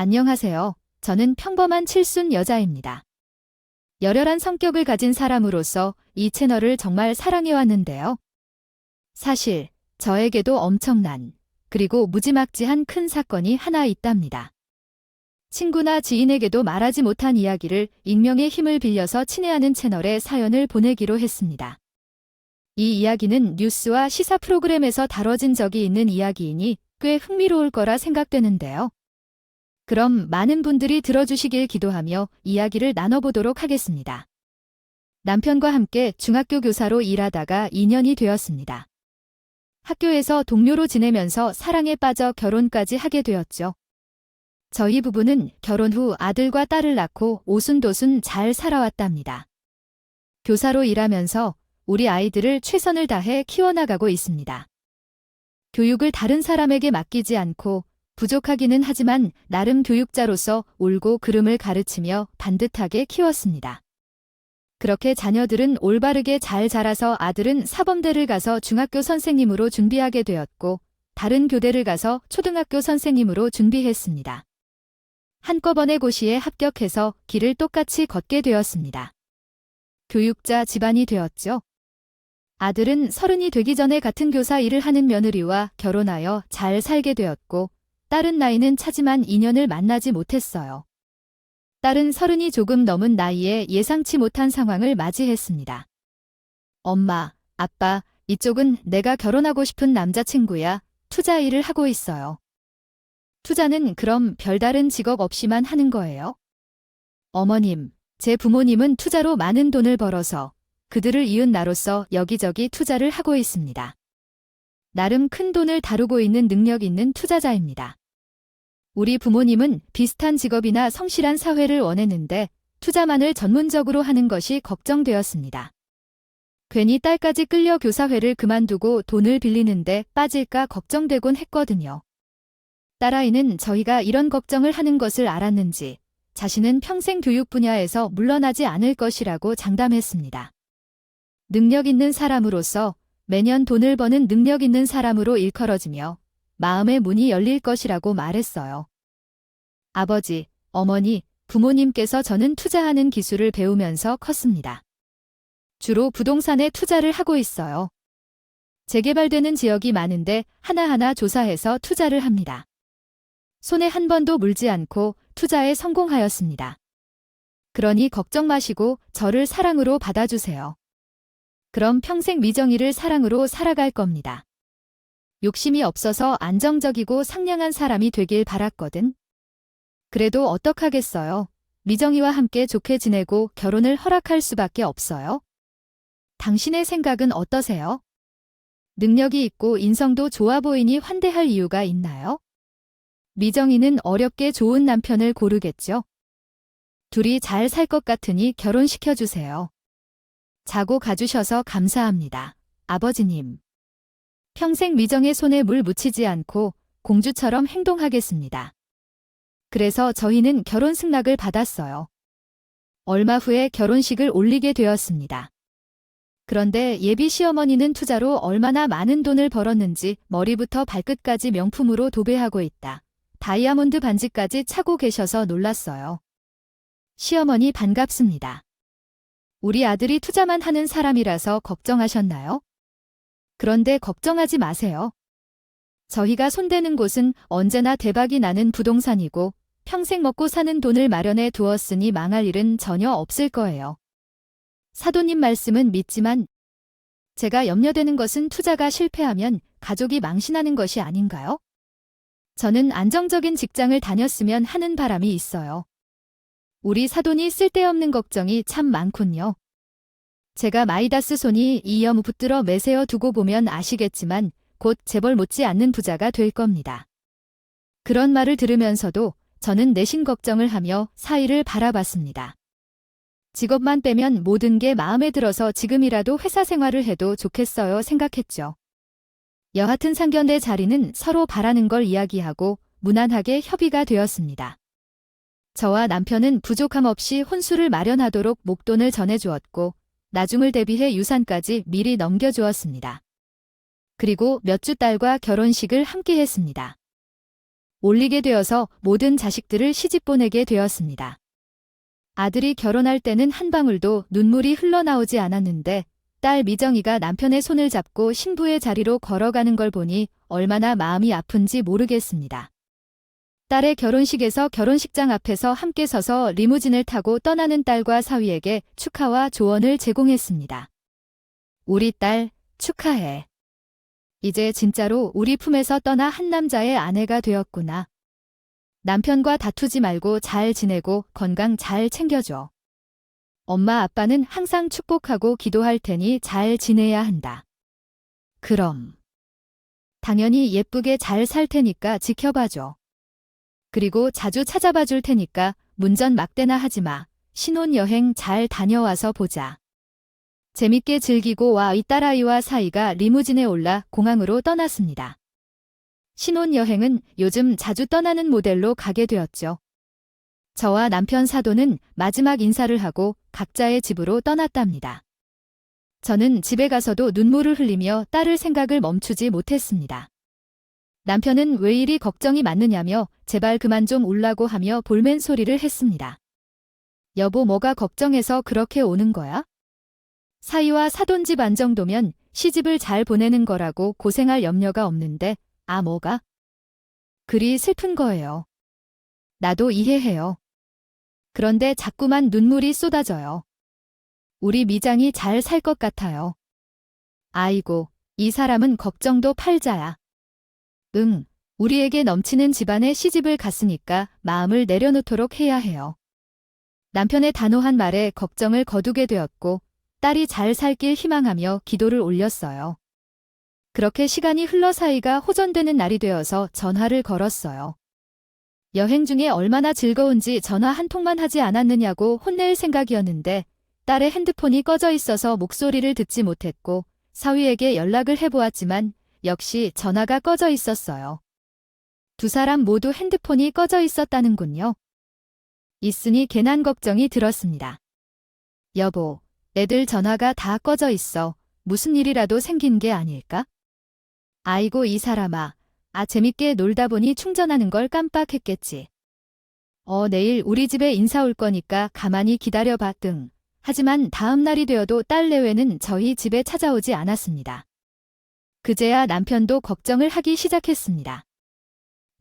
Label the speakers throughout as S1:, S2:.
S1: 안녕하세요. 저는 평범한 칠순 여자입니다. 열혈한 성격을 가진 사람으로서 이 채널을 정말 사랑해왔는데요. 사실 저에게도 엄청난 그리고 무지막지한 큰 사건이 하나 있답니다. 친구나 지인에게도 말하지 못한 이야기를 익명의 힘을 빌려서 친해하는 채널에 사연을 보내기로 했습니다. 이 이야기는 뉴스와 시사 프로그램에서 다뤄진 적이 있는 이야기이니 꽤 흥미로울 거라 생각되는데요. 그럼 많은 분들이 들어주시길 기도하며 이야기를 나눠보도록 하겠습니다. 남편과 함께 중학교 교사로 일하다가 2년이 되었습니다. 학교에서 동료로 지내면서 사랑에 빠져 결혼까지 하게 되었죠. 저희 부부는 결혼 후 아들과 딸을 낳고 오순도순 잘 살아왔답니다. 교사로 일하면서 우리 아이들을 최선을 다해 키워나가고 있습니다. 교육을 다른 사람에게 맡기지 않고 부족하기는 하지만 나름 교육자로서 옳고 그름을 가르치며 반듯하게 키웠습니다. 그렇게 자녀들은 올바르게 잘 자라서 아들은 사범대를 가서 중학교 선생님으로 준비하게 되었고 다른 교대를 가서 초등학교 선생님으로 준비했습니다. 한꺼번에 고시에 합격해서 길을 똑같이 걷게 되었습니다. 교육자 집안이 되었죠. 아들은 30이 되기 전에 같은 교사 일을 하는 며느리와 결혼하여 잘 살게 되었고 딸은 나이는 차지만 인연을 만나지 못했어요. 딸은 30이 조금 넘은 나이에 예상치 못한 상황을 맞이했습니다. 엄마, 아빠, 이쪽은 내가 결혼하고 싶은 남자친구야. 투자 일을 하고 있어요. 투자는 그럼 별다른 직업 없이만 하는 거예요? 어머님, 제 부모님은 투자로 많은 돈을 벌어서 그들을 이은 나로서 여기저기 투자를 하고 있습니다. 나름 큰 돈을 다루고 있는 능력 있는 투자자입니다. 우리 부모님은 비슷한 직업이나 성실한 사회를 원했는데 투자만을 전문적으로 하는 것이 걱정되었습니다. 괜히 딸까지 끌려 교사회를 그만두고 돈을 빌리는데 빠질까 걱정되곤 했거든요. 딸아이는 저희가 이런 걱정을 하는 것을 알았는지 자신은 평생 교육 분야에서 물러나지 않을 것이라고 장담했습니다. 능력 있는 사람으로서 매년 돈을 버는 능력 있는 사람으로 일컬어지며 마음의 문이 열릴 것이라고 말했어요. 아버지, 어머니, 부모님께서 저는 투자하는 기술을 배우면서 컸습니다. 주로 부동산에 투자를 하고 있어요. 재개발되는 지역이 많은데 하나하나 조사해서 투자를 합니다. 손에 한 번도 물지 않고 투자에 성공하였습니다. 그러니 걱정 마시고 저를 사랑으로 받아주세요. 그럼 평생 미정이를 사랑으로 살아갈 겁니다. 욕심이 없어서 안정적이고 상냥한 사람이 되길 바랐거든. 그래도 어떡하겠어요. 미정이와 함께 좋게 지내고 결혼을 허락할 수밖에 없어요. 당신의 생각은 어떠세요? 능력이 있고 인성도 좋아 보이니 환대할 이유가 있나요? 미정이는 어렵게 좋은 남편을 고르겠죠. 둘이 잘 살 것 같으니 결혼시켜주세요. 자고 가주셔서 감사합니다. 아버지님. 평생 미정의 손에 물 묻히지 않고 공주처럼 행동하겠습니다. 그래서 저희는 결혼 승낙을 받았어요. 얼마 후에 결혼식을 올리게 되었습니다. 그런데 예비 시어머니는 투자로 얼마나 많은 돈을 벌었는지 머리부터 발끝까지 명품으로 도배하고 있다. 다이아몬드 반지까지 차고 계셔서 놀랐어요. 시어머니 반갑습니다. 우리 아들이 투자만 하는 사람이라서 걱정하셨나요? 그런데 걱정하지 마세요. 저희가 손대는 곳은 언제나 대박이 나는 부동산이고 평생 먹고 사는 돈을 마련해 두었으니 망할 일은 전혀 없을 거예요. 사도님 말씀은 믿지만 제가 염려되는 것은 투자가 실패하면 가족이 망신하는 것이 아닌가요? 저는 안정적인 직장을 다녔으면 하는 바람이 있어요. 우리 사돈이 쓸데없는 걱정이 참 많군요. 제가 마이다스 손이 이염 붙들어 매세어 두고 보면 아시겠지만 곧 재벌 못지 않는 부자가 될 겁니다. 그런 말을 들으면서도 저는 내심 걱정을 하며 사이를 바라봤습니다. 직업만 빼면 모든 게 마음에 들어서 지금이라도 회사 생활을 해도 좋겠어요 생각했죠. 여하튼 상견례 자리는 서로 바라는 걸 이야기하고 무난하게 협의가 되었습니다. 저와 남편은 부족함 없이 혼수를 마련하도록 목돈을 전해주었고 나중을 대비해 유산까지 미리 넘겨주었습니다. 그리고 몇 주 딸과 결혼식을 함께 했습니다. 올리게 되어서 모든 자식들을 시집 보내게 되었습니다. 아들이 결혼할 때는 한 방울도 눈물이 흘러나오지 않았는데 딸 미정이가 남편의 손을 잡고 신부의 자리로 걸어가는 걸 보니 얼마나 마음이 아픈지 모르겠습니다. 딸의 결혼식에서 결혼식장 앞에서 함께 서서 리무진을 타고 떠나는 딸과 사위에게 축하와 조언을 제공했습니다. 우리 딸, 축하해. 이제 진짜로 우리 품에서 떠나 한 남자의 아내가 되었구나. 남편과 다투지 말고 잘 지내고 건강 잘 챙겨줘. 엄마 아빠는 항상 축복하고 기도할 테니 잘 지내야 한다. 그럼. 당연히 예쁘게 잘 살 테니까 지켜봐줘. 그리고 자주 찾아봐 줄 테니까 문전 막대나 하지 마. 신혼여행 잘 다녀와서 보자. 재밌게 즐기고 와. 이 딸아이와 사이가 리무진에 올라 공항으로 떠났습니다. 신혼여행은 요즘 자주 떠나는 모델로 가게 되었죠. 저와 남편 사돈은 마지막 인사를 하고 각자의 집으로 떠났답니다. 저는 집에 가서도 눈물을 흘리며 딸을 생각을 멈추지 못했습니다. 남편은 왜 이리 걱정이 많느냐며 제발 그만 좀 울라고 하며 볼멘 소리를 했습니다. 여보, 뭐가 걱정해서 그렇게 오는 거야? 사위와 사돈 집 안정도면 시집을 잘 보내는 거라고 고생할 염려가 없는데 뭐가? 그리 슬픈 거예요. 나도 이해해요. 그런데 자꾸만 눈물이 쏟아져요. 우리 미장이 잘 살 것 같아요. 아이고, 이 사람은 걱정도 팔자야. 응, 우리에게 넘치는 집안에 시집을 갔으니까 마음을 내려놓도록 해야 해요. 남편의 단호한 말에 걱정을 거두게 되었고 딸이 잘 살길 희망하며 기도를 올렸어요. 그렇게 시간이 흘러 사이가 호전되는 날이 되어서 전화를 걸었어요. 여행 중에 얼마나 즐거운지 전화 한 통만 하지 않았느냐고 혼낼 생각이었는데 딸의 핸드폰이 꺼져 있어서 목소리를 듣지 못했고 사위에게 연락을 해보았지만 역시 전화가 꺼져 있었어요. 두 사람 모두 핸드폰이 꺼져 있었다는군요. 있으니 괜한 걱정이 들었습니다. 여보, 애들 전화가 다 꺼져 있어. 무슨 일이라도 생긴 게 아닐까? 아이고 이 사람아. 재밌게 놀다 보니 충전하는 걸 깜빡했겠지. 내일 우리 집에 인사 올 거니까 가만히 기다려봐 등. 하지만 다음 날이 되어도 딸 내외는 저희 집에 찾아오지 않았습니다. 그제야 남편도 걱정을 하기 시작했습니다.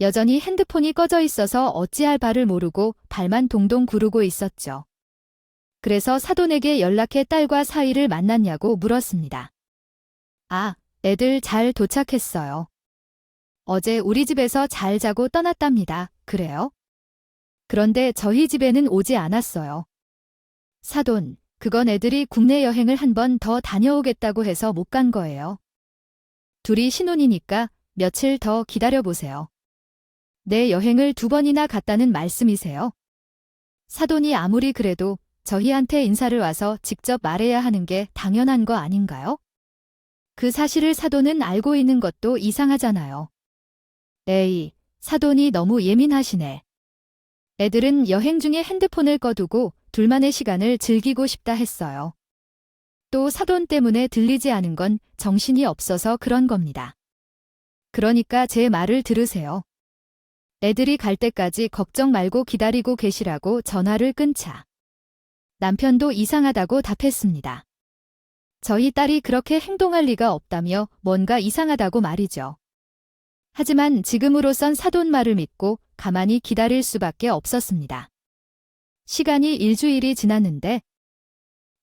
S1: 여전히 핸드폰이 꺼져 있어서 어찌할 바를 모르고 발만 동동 구르고 있었죠. 그래서 사돈에게 연락해 딸과 사위를 만났냐고 물었습니다. 애들 잘 도착했어요. 어제 우리 집에서 잘 자고 떠났답니다. 그래요? 그런데 저희 집에는 오지 않았어요. 사돈, 그건 애들이 국내 여행을 한 번 더 다녀오겠다고 해서 못 간 거예요. 둘이 신혼이니까 며칠 더 기다려보세요. 내 여행을 2번이나 갔다는 말씀이세요? 사돈이 아무리 그래도 저희한테 인사를 와서 직접 말해야 하는 게 당연한 거 아닌가요? 그 사실을 사돈은 알고 있는 것도 이상하잖아요. 에이, 사돈이 너무 예민하시네. 애들은 여행 중에 핸드폰을 꺼두고 둘만의 시간을 즐기고 싶다 했어요. 또 사돈 때문에 들리지 않은 건 정신이 없어서 그런 겁니다. 그러니까 제 말을 들으세요. 애들이 갈 때까지 걱정 말고 기다리고 계시라고 전화를 끊자. 남편도 이상하다고 답했습니다. 저희 딸이 그렇게 행동할 리가 없다며 뭔가 이상하다고 말이죠. 하지만 지금으로선 사돈 말을 믿고 가만히 기다릴 수밖에 없었습니다. 시간이 일주일이 지났는데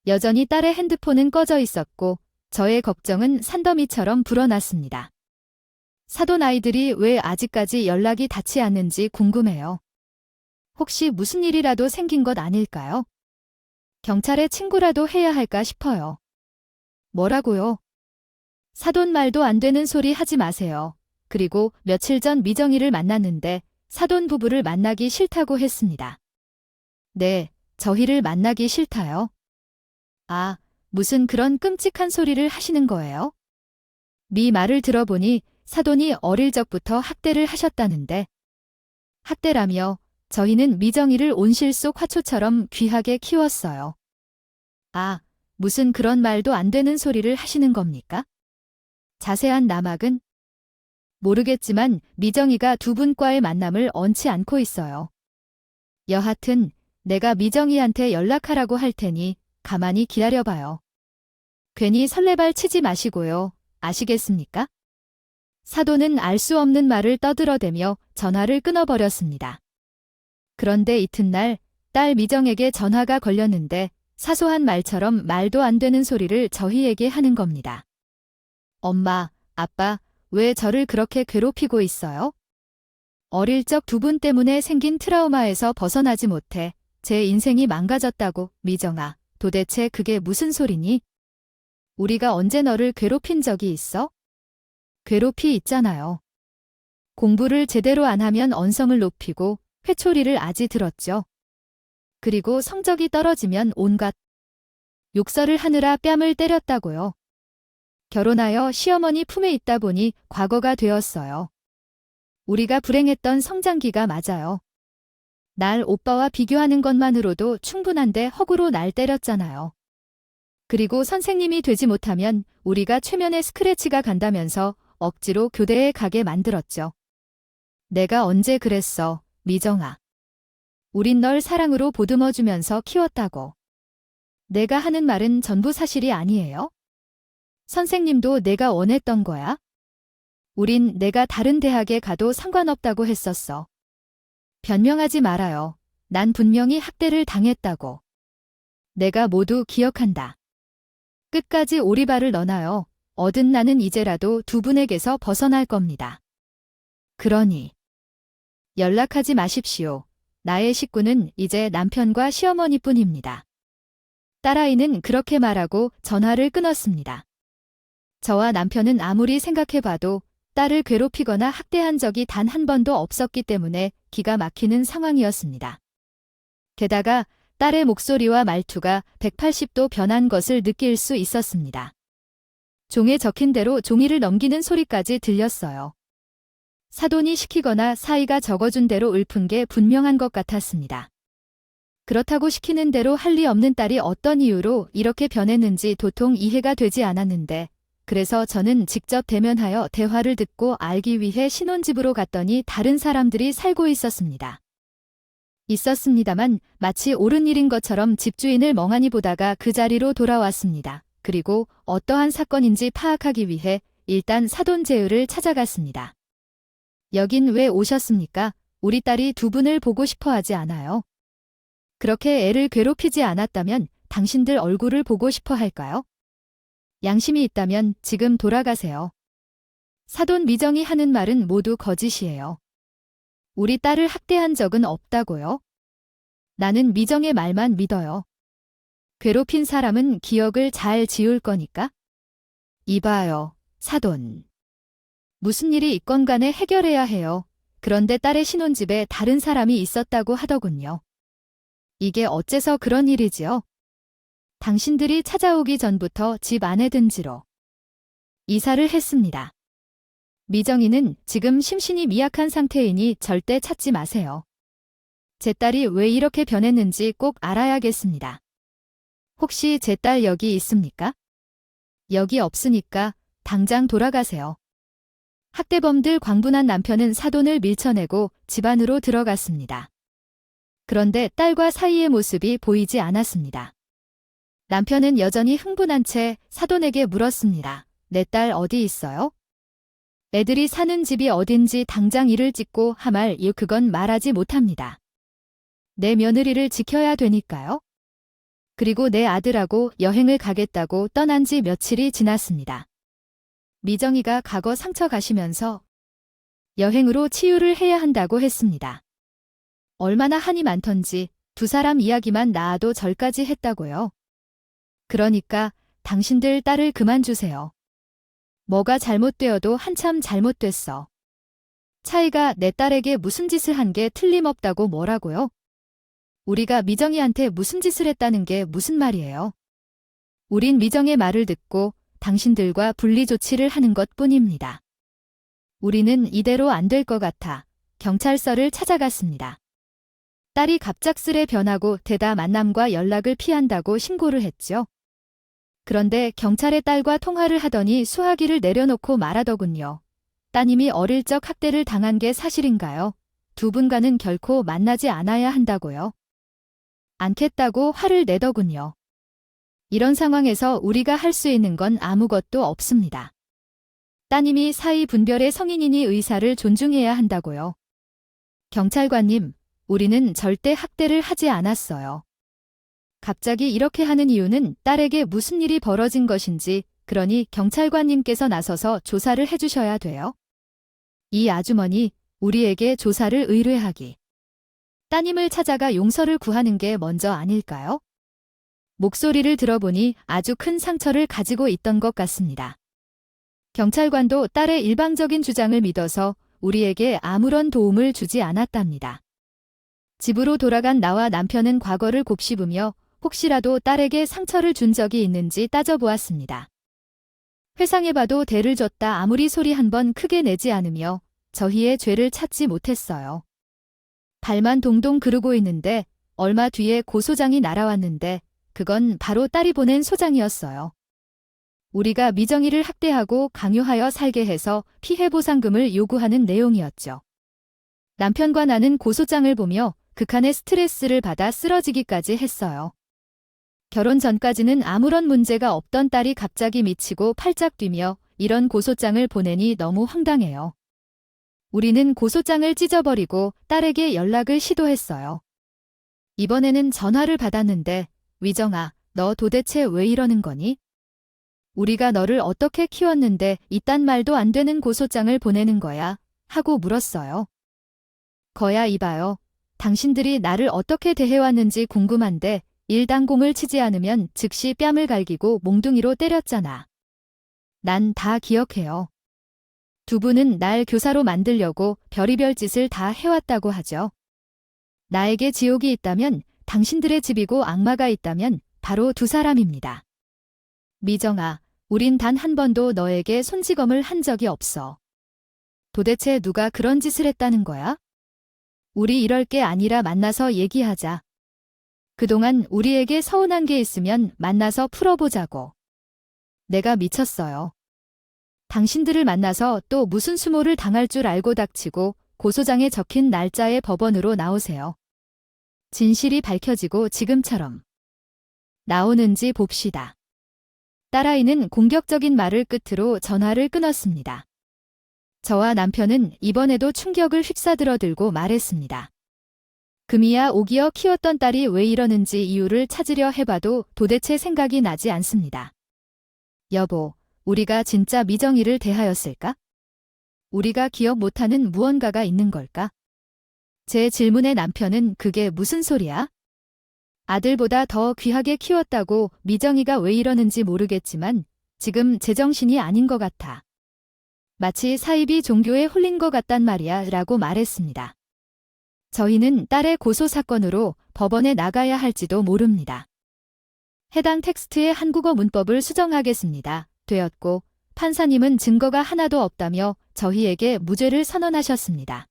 S1: 여전히 딸의 핸드폰은 꺼져 있었고 저의 걱정은 산더미처럼 불어났습니다. 사돈 아이들이 왜 아직까지 연락이 닿지 않는지 궁금해요. 혹시 무슨 일이라도 생긴 것 아닐까요? 경찰에 친구라도 해야 할까 싶어요. 뭐라고요? 사돈 말도 안 되는 소리 하지 마세요. 그리고 며칠 전 미정이를 만났는데 사돈 부부를 만나기 싫다고 했습니다. 네, 저희를 만나기 싫다요? 무슨 그런 끔찍한 소리를 하시는 거예요? 미 말을 들어보니 사돈이 어릴 적부터 학대를 하셨다는데. 학대라며 저희는 미정이를 온실 속 화초처럼 귀하게 키웠어요. 무슨 그런 말도 안 되는 소리를 하시는 겁니까? 자세한 나막은 모르겠지만 미정이가 두 분과의 만남을 원치 않고 있어요. 여하튼 내가 미정이한테 연락하라고 할 테니 가만히 기다려봐요. 괜히 설레발 치지 마시고요. 아시겠습니까? 사돈은 알 수 없는 말을 떠들어대며 전화를 끊어버렸습니다. 그런데 이튿날 딸 미정에게 전화가 걸렸는데 사소한 말처럼 말도 안 되는 소리를 저희에게 하는 겁니다. 엄마, 아빠, 왜 저를 그렇게 괴롭히고 있어요? 어릴 적 두 분 때문에 생긴 트라우마에서 벗어나지 못해 제 인생이 망가졌다고. 미정아, 도대체 그게 무슨 소리니? 우리가 언제 너를 괴롭힌 적이 있어? 괴롭히 있잖아요. 공부를 제대로 안 하면 언성을 높이고 회초리를 아지 들었죠. 그리고 성적이 떨어지면 온갖 욕설을 하느라 뺨을 때렸다고요. 결혼하여 시어머니 품에 있다 보니 과거가 되었어요. 우리가 불행했던 성장기가 맞아요. 날 오빠와 비교하는 것만으로도 충분한데 허구로 날 때렸잖아요. 그리고 선생님이 되지 못하면 우리가 최면에 스크래치가 간다면서 억지로 교대에 가게 만들었죠. 내가 언제 그랬어, 미정아. 우린 널 사랑으로 보듬어주면서 키웠다고. 내가 하는 말은 전부 사실이 아니에요? 선생님도 내가 원했던 거야? 우린 내가 다른 대학에 가도 상관없다고 했었어. 변명하지 말아요. 난 분명히 학대를 당했다고. 내가 모두 기억한다. 끝까지 오리발을 넣나요? 얻은 나는 이제라도 두 분에게서 벗어날 겁니다. 그러니 연락하지 마십시오. 나의 식구는 이제 남편과 시어머니뿐입니다. 딸아이는 그렇게 말하고 전화를 끊었습니다. 저와 남편은 아무리 생각해봐도 딸을 괴롭히거나 학대한 적이 단 한 번도 없었기 때문에 기가 막히는 상황이었습니다. 게다가 딸의 목소리와 말투가 180도 변한 것을 느낄 수 있었습니다. 종에 적힌 대로 종이를 넘기는 소리까지 들렸어요. 사돈이 시키거나 사이가 적어준 대로 읊은 게 분명한 것 같았습니다. 그렇다고 시키는 대로 할 리 없는 딸이 어떤 이유로 이렇게 변했는지 도통 이해가 되지 않았는데, 그래서 저는 직접 대면하여 대화를 듣고 알기 위해 신혼집으로 갔더니 다른 사람들이 살고 있었습니다만 마치 옳은 일인 것처럼 집주인을 멍하니 보다가 그 자리로 돌아왔습니다. 그리고 어떠한 사건인지 파악하기 위해 일단 사돈 제의를 찾아갔습니다. 여긴 왜 오셨습니까? 우리 딸이 두 분을 보고 싶어 하지 않아요. 그렇게 애를 괴롭히지 않았다면 당신들 얼굴을 보고 싶어 할까요? 양심이 있다면 지금 돌아가세요. 사돈 미정이 하는 말은 모두 거짓이에요. 우리 딸을 학대한 적은 없다고요? 나는 미정의 말만 믿어요. 괴롭힌 사람은 기억을 잘 지울 거니까. 이봐요, 사돈. 무슨 일이 있건 간에 해결해야 해요. 그런데 딸의 신혼집에 다른 사람이 있었다고 하더군요. 이게 어째서 그런 일이지요? 당신들이 찾아오기 전부터 집 안에 든지로 이사를 했습니다. 미정이는 지금 심신이 미약한 상태이니 절대 찾지 마세요. 제 딸이 왜 이렇게 변했는지 꼭 알아야겠습니다. 혹시 제 딸 여기 있습니까? 여기 없으니까 당장 돌아가세요. 학대범들 광분한 남편은 사돈을 밀쳐내고 집 안으로 들어갔습니다. 그런데 딸과 사이의 모습이 보이지 않았습니다. 남편은 여전히 흥분한 채 사돈에게 물었습니다. 내 딸 어디 있어요? 애들이 사는 집이 어딘지 당장 이를 찍고 하말 그건 말하지 못합니다. 내 며느리를 지켜야 되니까요. 그리고 내 아들하고 여행을 가겠다고 떠난 지 며칠이 지났습니다. 미정이가 과거 상처 가시면서 여행으로 치유를 해야 한다고 했습니다. 얼마나 한이 많던지 두 사람 이야기만 나아도 절까지 했다고요. 그러니까 당신들 딸을 그만 주세요. 뭐가 잘못되어도 한참 잘못됐어. 차이가 내 딸에게 무슨 짓을 한 게 틀림없다고 뭐라고요? 우리가 미정이한테 무슨 짓을 했다는 게 무슨 말이에요? 우린 미정의 말을 듣고 당신들과 분리 조치를 하는 것뿐입니다. 우리는 이대로 안 될 것 같아 경찰서를 찾아갔습니다. 딸이 갑작스레 변하고 대다 만남과 연락을 피한다고 신고를 했죠. 그런데 경찰의 딸과 통화를 하더니 수화기를 내려놓고 말하더군요. 따님이 어릴 적 학대를 당한 게 사실인가요? 두 분과는 결코 만나지 않아야 한다고요. 않겠다고 화를 내더군요. 이런 상황에서 우리가 할 수 있는 건 아무것도 없습니다. 따님이 사이 분별의 성인이니 의사를 존중해야 한다고요. 경찰관님, 우리는 절대 학대를 하지 않았어요. 갑자기 이렇게 하는 이유는 딸에게 무슨 일이 벌어진 것인지, 그러니 경찰관님께서 나서서 조사를 해주셔야 돼요. 이 아주머니, 우리에게 조사를 의뢰하기. 따님을 찾아가 용서를 구하는 게 먼저 아닐까요? 목소리를 들어보니 아주 큰 상처를 가지고 있던 것 같습니다. 경찰관도 딸의 일방적인 주장을 믿어서 우리에게 아무런 도움을 주지 않았답니다. 집으로 돌아간 나와 남편은 과거를 곱씹으며 혹시라도 딸에게 상처를 준 적이 있는지 따져보았습니다. 회상해봐도 대를 줬다 아무리 소리 한 번 크게 내지 않으며 저희의 죄를 찾지 못했어요. 발만 동동 그르고 있는데 얼마 뒤에 고소장이 날아왔는데 그건 바로 딸이 보낸 소장이었어요. 우리가 미정이를 학대하고 강요하여 살게 해서 피해보상금을 요구하는 내용이었죠. 남편과 나는 고소장을 보며 극한의 스트레스를 받아 쓰러지기까지 했어요. 결혼 전까지는 아무런 문제가 없던 딸이 갑자기 미치고 팔짝 뛰며 이런 고소장을 보내니 너무 황당해요. 우리는 고소장을 찢어버리고 딸에게 연락을 시도했어요. 이번에는 전화를 받았는데 위정아, 너 도대체 왜 이러는 거니? 우리가 너를 어떻게 키웠는데 이딴 말도 안 되는 고소장을 보내는 거야? 하고 물었어요. 거야 이봐요. 당신들이 나를 어떻게 대해왔는지 궁금한데 일당공을 치지 않으면 즉시 뺨을 갈기고 몽둥이로 때렸잖아. 난 다 기억해요. 두 분은 날 교사로 만들려고 별의별 짓을 다 해왔다고 하죠. 나에게 지옥이 있다면 당신들의 집이고 악마가 있다면 바로 두 사람입니다. 미정아, 우린 단 한 번도 너에게 손찌검을 한 적이 없어. 도대체 누가 그런 짓을 했다는 거야? 우리 이럴 게 아니라 만나서 얘기하자. 그동안 우리에게 서운한 게 있으면 만나서 풀어보자고. 내가 미쳤어요. 당신들을 만나서 또 무슨 수모를 당할 줄 알고 닥치고 고소장에 적힌 날짜의 법원으로 나오세요. 진실이 밝혀지고 지금처럼 나오는지 봅시다. 딸아이는 공격적인 말을 끝으로 전화를 끊었습니다. 저와 남편은 이번에도 충격을 휩싸들어 들고 말했습니다. 금이야 오기어 키웠던 딸이 왜 이러는지 이유를 찾으려 해봐도 도대체 생각이 나지 않습니다. 여보, 우리가 진짜 미정이를 대하였을까? 우리가 기억 못하는 무언가가 있는 걸까? 제 질문에 남편은 그게 무슨 소리야? 아들보다 더 귀하게 키웠다고 미정이가 왜 이러는지 모르겠지만 지금 제정신이 아닌 것 같아. 마치 사이비 종교에 홀린 것 같단 말이야 라고 말했습니다. 저희는 딸의 고소 사건으로 법원에 나가야 할지도 모릅니다. 해당 텍스트의 한국어 문법을 수정하겠습니다. 되었고 판사님은 증거가 하나도 없다며 저희에게 무죄를 선언하셨습니다.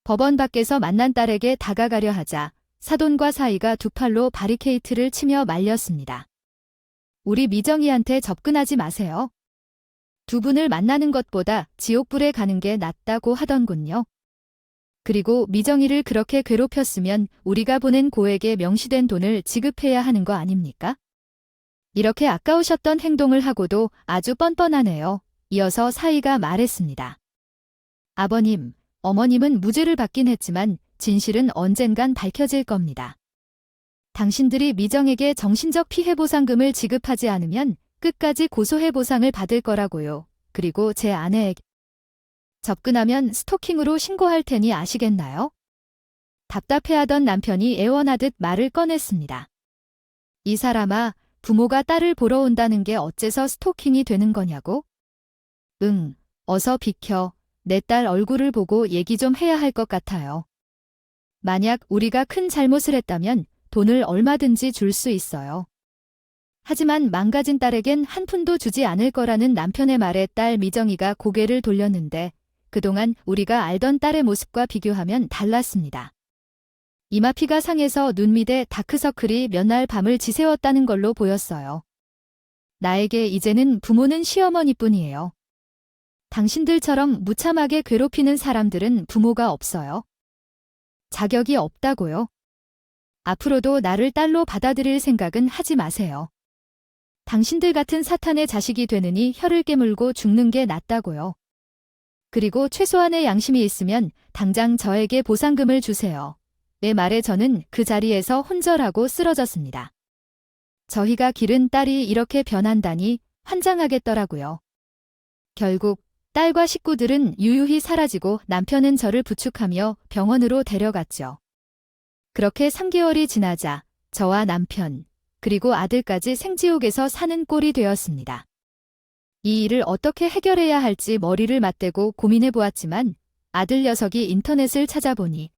S1: 법원 밖에서 만난 딸에게 다가가려 하자 사돈과 사이가 두 팔로 바리케이트를 치며 말렸습니다. 우리 미정이한테 접근하지 마세요. 두 분을 만나는 것보다 지옥불에 가는 게 낫다고 하던군요. 그리고 미정이를 그렇게 괴롭혔으면 우리가 보낸 고액의 명시된 돈을 지급해야 하는 거 아닙니까? 이렇게 아까우셨던 행동을 하고도 아주 뻔뻔하네요. 이어서 사이가 말했습니다. 아버님, 어머님은 무죄를 받긴 했지만 진실은 언젠간 밝혀질 겁니다. 당신들이 미정에게 정신적 피해보상금을 지급하지 않으면 끝까지 고소해 보상을 받을 거라고요. 그리고 제 아내에게 접근하면 스토킹으로 신고할 테니 아시겠나요? 답답해하던 남편이 애원하듯 말을 꺼냈습니다. 이 사람아, 부모가 딸을 보러 온다는 게 어째서 스토킹이 되는 거냐고? 응, 어서 비켜. 내 딸 얼굴을 보고 얘기 좀 해야 할 것 같아요. 만약 우리가 큰 잘못을 했다면 돈을 얼마든지 줄 수 있어요. 하지만 망가진 딸에겐 한 푼도 주지 않을 거라는 남편의 말에 딸 미정이가 고개를 돌렸는데 그동안 우리가 알던 딸의 모습과 비교하면 달랐습니다. 이마피가 상해서 눈 밑에 다크서클이 몇 날 밤을 지새웠다는 걸로 보였어요. 나에게 이제는 부모는 시어머니뿐이에요. 당신들처럼 무참하게 괴롭히는 사람들은 부모가 없어요. 자격이 없다고요. 앞으로도 나를 딸로 받아들일 생각은 하지 마세요. 당신들 같은 사탄의 자식이 되느니 혀를 깨물고 죽는 게 낫다고요. 그리고 최소한의 양심이 있으면 당장 저에게 보상금을 주세요. 내 말에 저는 그 자리에서 혼절하고 쓰러졌습니다. 저희가 기른 딸이 이렇게 변한다니 환장하겠더라고요. 결국 딸과 식구들은 유유히 사라지고 남편은 저를 부축하며 병원으로 데려갔죠. 그렇게 3개월이 지나자 저와 남편, 그리고 아들까지 생지옥에서 사는 꼴이 되었습니다. 이 일을 어떻게 해결해야 할지 머리를 맞대고 고민해 보았지만 아들 녀석이 인터넷을 찾아보니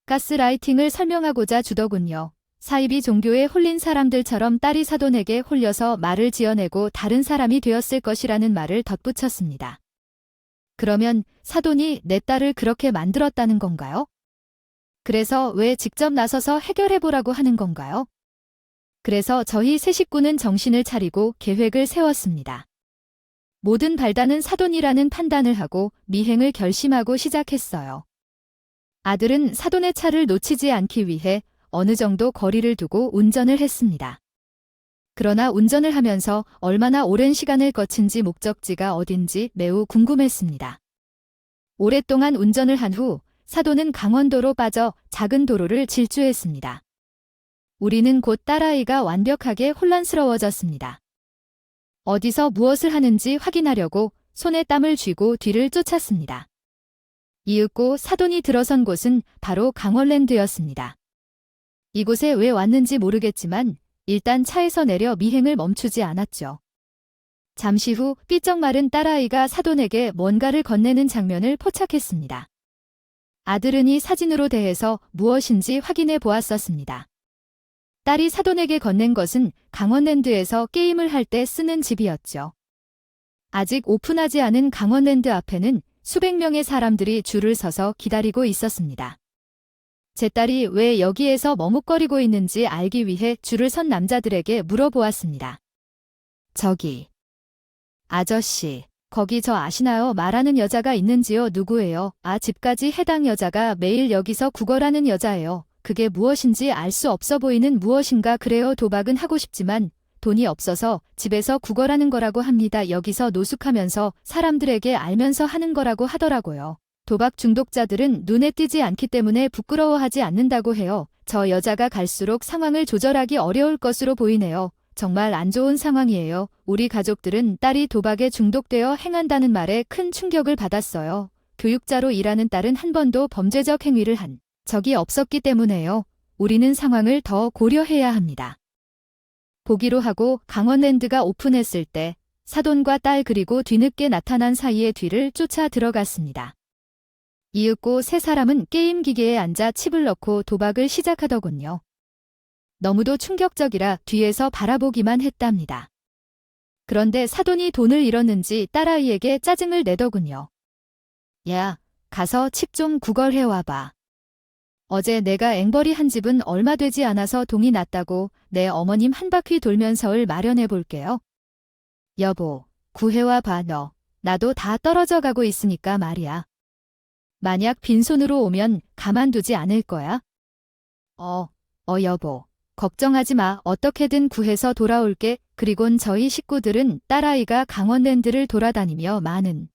S1: 가스라이팅을 설명하고자 주더군요. 사이비 종교에 홀린 사람들처럼 딸이 사돈에게 홀려서 말을 지어내고 다른 사람이 되었을 것이라는 말을 덧붙였습니다. 그러면 사돈이 내 딸을 그렇게 만들었다는 건가요? 그래서 왜 직접 나서서 해결해보라고 하는 건가요? 그래서 저희 세 식구는 정신을 차리고 계획을 세웠습니다. 모든 발단은 사돈이라는 판단을 하고 미행을 결심하고 시작했어요. 아들은 사돈의 차를 놓치지 않기 위해 어느 정도 거리를 두고 운전을 했습니다. 그러나 운전을 하면서 얼마나 오랜 시간을 거친지 목적지가 어딘지 매우 궁금했습니다. 오랫동안 운전을 한 후 사돈은 강원도로 빠져 작은 도로를 질주했습니다. 우리는 곧 딸아이가 완벽하게 혼란스러워졌습니다. 어디서 무엇을 하는지 확인하려고 손에 땀을 쥐고 뒤를 쫓았습니다. 이윽고 사돈이 들어선 곳은 바로 강원랜드였습니다. 이곳에 왜 왔는지 모르겠지만 일단 차에서 내려 미행을 멈추지 않았죠. 잠시 후 삐쩍 마른 딸아이가 사돈에게 뭔가를 건네는 장면을 포착했습니다. 아들은 이 사진으로 대해서 무엇인지 확인해 보았었습니다. 딸이 사돈에게 건넨 것은 강원랜드에서 게임을 할 때 쓰는 집이었죠. 아직 오픈하지 않은 강원랜드 앞에는 수백 명의 사람들이 줄을 서서 기다리고 있었습니다. 제 딸이 왜 여기에서 머뭇거리고 있는지 알기 위해 줄을 선 남자들에게 물어보았습니다. 저기, 아저씨, 거기 저 아시나요? 말하는 여자가 있는지요? 누구예요? 아, 집까지 해당 여자가 매일 여기서 구걸하는 여자예요. 그게 무엇인지 알 수 없어 보이는 무엇인가 그래요. 도박은 하고 싶지만 돈이 없어서 집에서 구걸하는 거라고 합니다. 여기서 노숙하면서 사람들에게 알면서 하는 거라고 하더라고요. 도박 중독자들은 눈에 띄지 않기 때문에 부끄러워하지 않는다고 해요. 저 여자가 갈수록 상황을 조절하기 어려울 것으로 보이네요. 정말 안 좋은 상황이에요. 우리 가족들은 딸이 도박에 중독되어 행한다는 말에 큰 충격을 받았어요. 교육자로 일하는 딸은 한 번도 범죄적 행위를 한 적이 없었기 때문에요. 우리는 상황을 더 고려해야 합니다. 보기로 하고 강원랜드가 오픈했을 때 사돈과 딸 그리고 뒤늦게 나타난 사이의 뒤를 쫓아 들어갔습니다. 이윽고 세 사람은 게임 기계에 앉아 칩을 넣고 도박을 시작하더군요. 너무도 충격적이라 뒤에서 바라보기만 했답니다. 그런데 사돈이 돈을 잃었는지 딸아이에게 짜증을 내더군요. 야, 가서 칩 좀 구걸해와봐. 어제 내가 앵벌이 한 집은 얼마 되지 않아서 동이 났다고 내 어머님 한 바퀴 돌면서를 마련해볼게요. 여보, 구해와봐 너. 나도 다 떨어져 가고 있으니까 말이야. 만약 빈손으로 오면 가만두지 않을 거야. 여보. 걱정하지 마. 어떻게든 구해서 돌아올게. 그리곤 저희 식구들은 딸아이가 강원랜드를 돌아다니며 많은